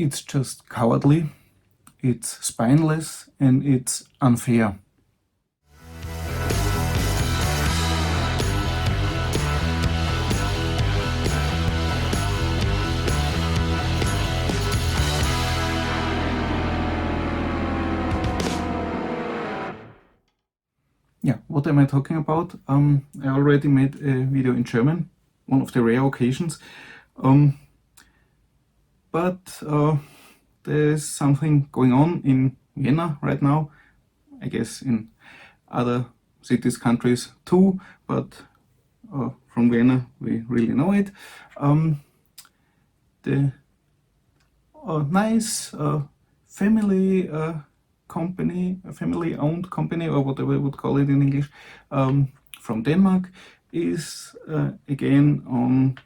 it's just cowardly, it's spineless, and it's unfair. Yeah, what am I talking about? I already made a video in German, one of the rare occasions. But there's something going on in Vienna right now. I guess in other cities, countries too, but from Vienna we really know it. The nice family company, a family-owned company, or whatever you would call it in English, from Denmark, is again on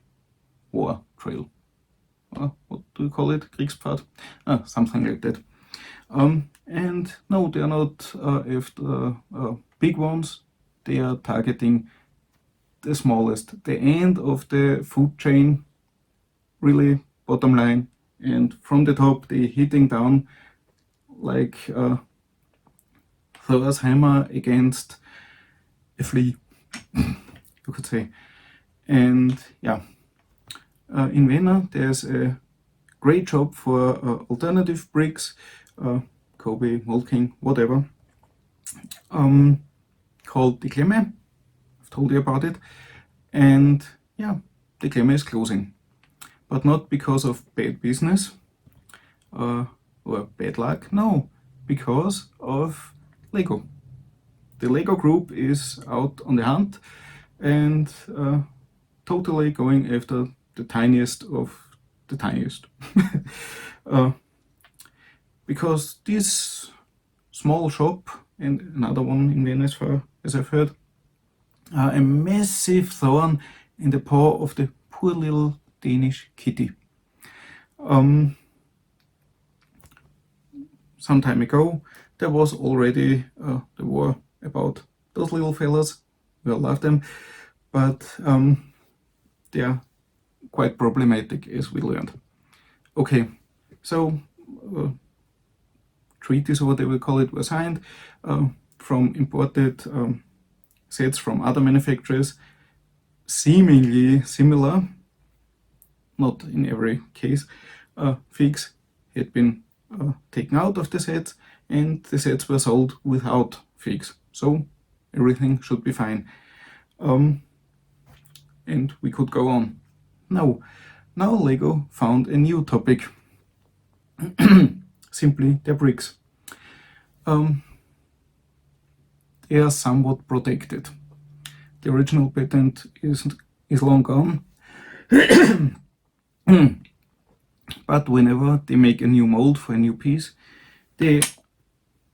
war trail. What do you call it? Kriegspfad? Something like that. And no, they are not after big ones. They are targeting the smallest, the end of the food chain, really bottom line. And from the top, they're hitting down like Thor's hammer against a flea, you could say. And yeah, in Vienna there's a great shop for alternative bricks, Kobe, Molking, whatever, called the Klemme. I've told you about it. And yeah, the Klemme is closing, but not because of bad business or bad luck, no, because of Lego. The Lego group is out on the hunt and totally going after the tiniest of the tiniest. Because this small shop and another one in Vienna, as I've heard, are a massive thorn in the paw of the poor little Danish kitty. Some time ago there was already the war about those little fellas. We all love them, but they are quite problematic, as we learned. Okay, so treaties, or whatever we call it, were signed from imported sets from other manufacturers, seemingly similar, not in every case. Figs had been taken out of the sets, and the sets were sold without figs, so everything should be fine. And we could go on. Now Lego found a new topic. Simply their bricks. They are somewhat protected. The original patent is long gone. But whenever they make a new mold for a new piece, they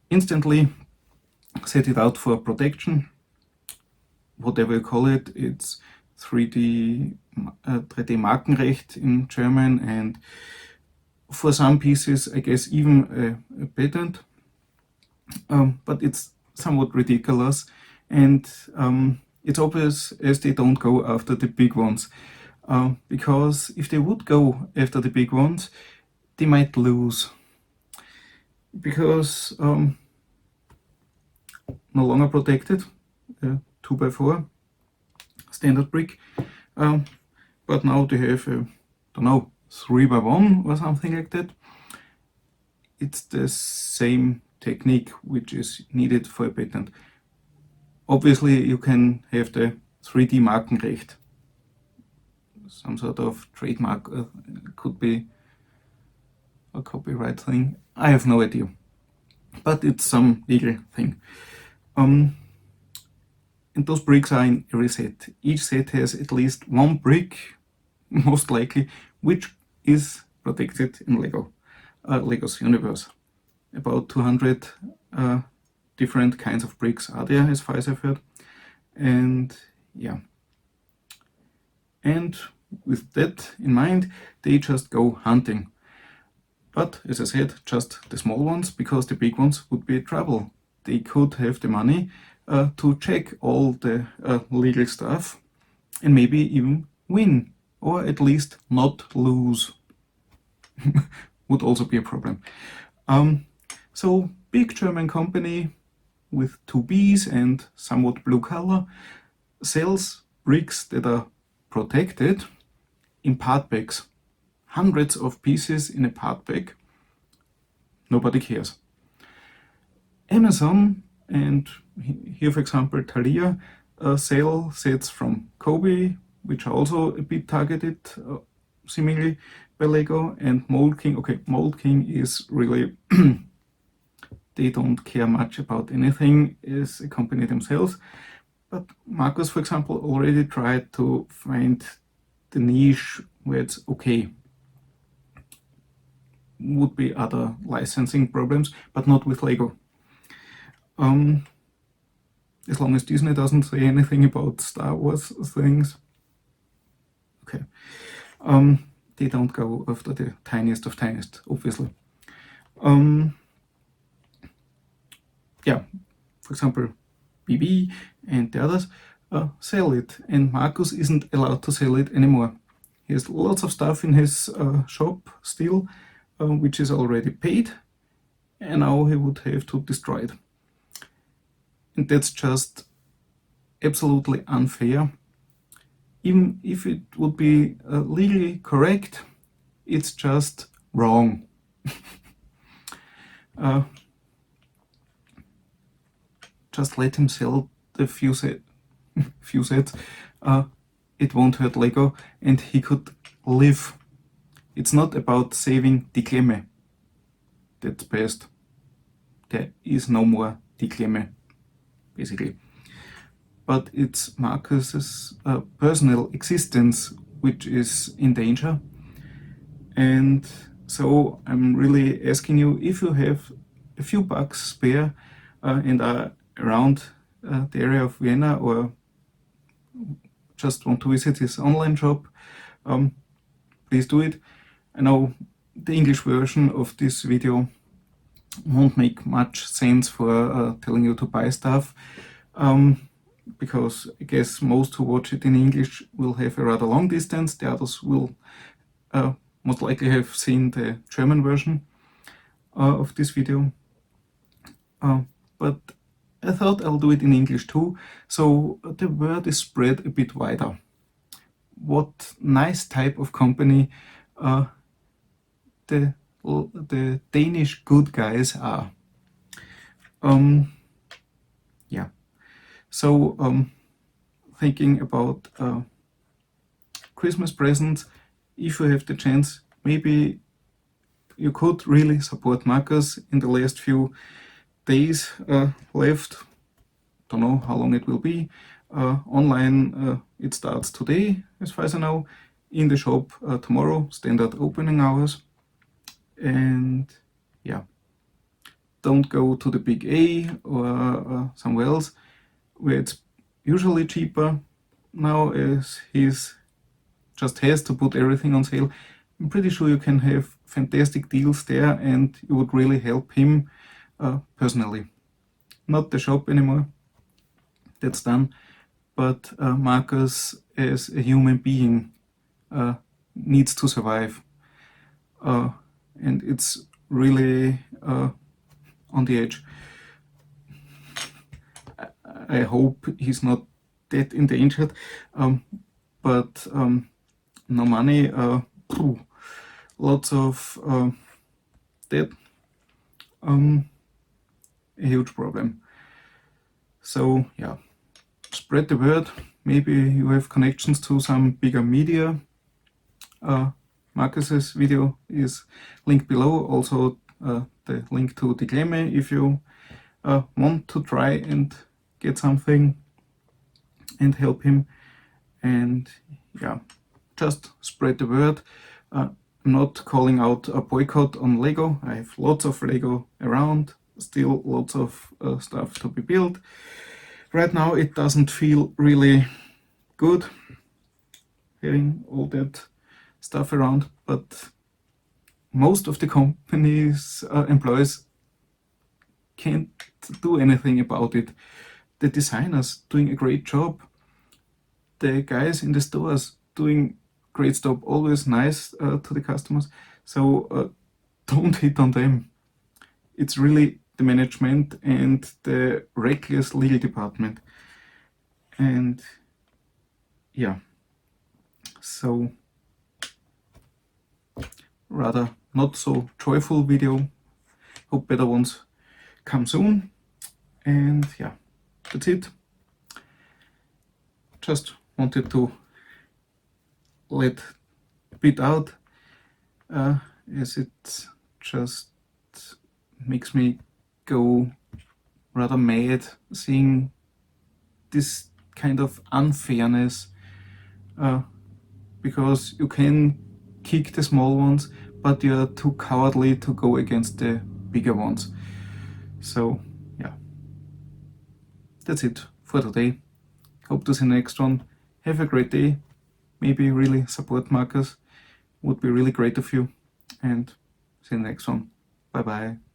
instantly set it out for protection. Whatever you call it, it's 3D Markenrecht in German, and for some pieces I guess even a patent. But it's somewhat ridiculous, and it's obvious as they don't go after the big ones. Because if they would go after the big ones, they might lose. Because no longer protected, 2x4 standard brick, but now they have, I don't know, 3x1 or something like that. It's the same technique which is needed for a patent. Obviously you can have the 3D Markenrecht, some sort of trademark, could be a copyright thing, I have no idea, but it's some legal thing. And those bricks are in every set. Each set has at least one brick, most likely, which is protected in Lego's universe. About 200 different kinds of bricks are there, as far as I've heard. And yeah. And with that in mind, they just go hunting. But, as I said, just the small ones, because the big ones would be trouble. They could have the money to check all the legal stuff and maybe even win, or at least not lose. would also be a problem. So big German company with 2 Bs and somewhat blue color sells bricks that are protected in part bags. Hundreds of pieces in a part bag. Nobody cares. Amazon and here, for example, Thalia sell sets from Kobe, which are also a bit targeted similarly by Lego, and Mold King. Okay, Mold King is really they don't care much about anything as a company themselves. But Markus, for example, already tried to find the niche where it's okay. Would be other licensing problems, but not with Lego. As long as Disney doesn't say anything about Star Wars things. Okay. They don't go after the tiniest of tiniest, obviously. Yeah, for example, BB and the others sell it, and Markus isn't allowed to sell it anymore. He has lots of stuff in his shop still, which is already paid, and now he would have to destroy it. And that's just absolutely unfair. Even if it would be legally correct, it's just wrong. Just let him sell the few sets. It won't hurt Lego, and he could live. It's not about saving die Klemme. That's best. There is no more die Klemme, basically. But it's Markus's personal existence which is in danger. And so I'm really asking you, if you have a few bucks spare and are around the area of Vienna, or just want to visit his online shop, please do it. I know the English version of this video won't make much sense for telling you to buy stuff, because I guess most who watch it in English will have a rather long distance. The others will most likely have seen the German version of this video. But I thought I'll do it in English too, so the word is spread a bit wider. What nice type of company the Danish good guys are. Yeah. So thinking about Christmas presents, if you have the chance, maybe you could really support Markus in the last few days left. Don't know how long it will be. Online it starts today, as far as I know. In the shop tomorrow, standard opening hours. And yeah, don't go to the big A or somewhere else where it's usually cheaper. Now, as he's just has to put everything on sale, I'm pretty sure you can have fantastic deals there, and you would really help him personally. Not the shop anymore, that's done, but Markus as a human being needs to survive, and it's really on the edge. I hope he's not that endangered, but no money, lots of debt, a huge problem. So yeah, spread the word. Maybe you have connections to some bigger media. Markus's video is linked below, also the link to the Klemme if you want to try and get something and help him. And yeah, just spread the word. I'm not calling out a boycott on Lego. I have lots of Lego around, still lots of stuff to be built. Right now it doesn't feel really good having all that stuff around, but most of the company's employees can't do anything about it. The designers doing a great job, the guys in the stores doing great stuff, always nice to the customers. So don't hit on them. It's really the management and the reckless legal department. And yeah, so rather not so joyful video. Hope better ones come soon. And yeah, that's it. Just wanted to let a bit out, as it just makes me go rather mad seeing this kind of unfairness, because you can kick the small ones, but you're too cowardly to go against the bigger ones. So yeah, that's it for today. Hope to see you next one. Have a great day. Maybe really support Markus. Would be really great of you. And see you next one. Bye bye.